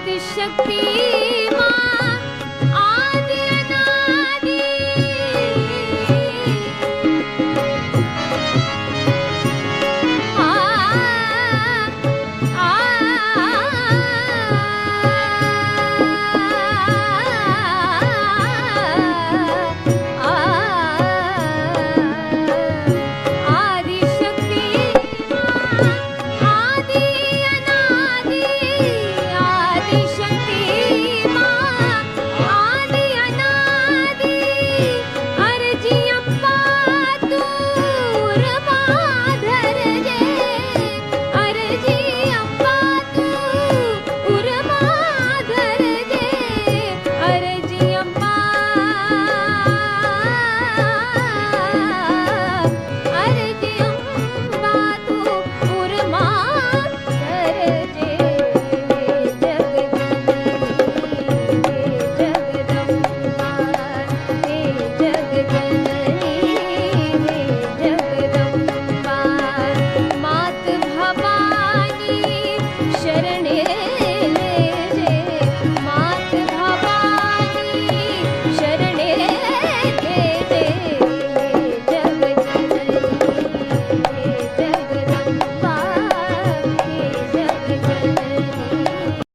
आदिशक्ति मां आदि अनादि आ आ आदिशक्ति मां आदि अनादि आदिशक्ति मां आदि अनादि अर्जी अप्पा दूर माधर जे अर्जी अप्पा दूर माधर जे अर्जी अप्पा अर्जी अप्पा दूर माधर जे जगदम्बा हे जगजननी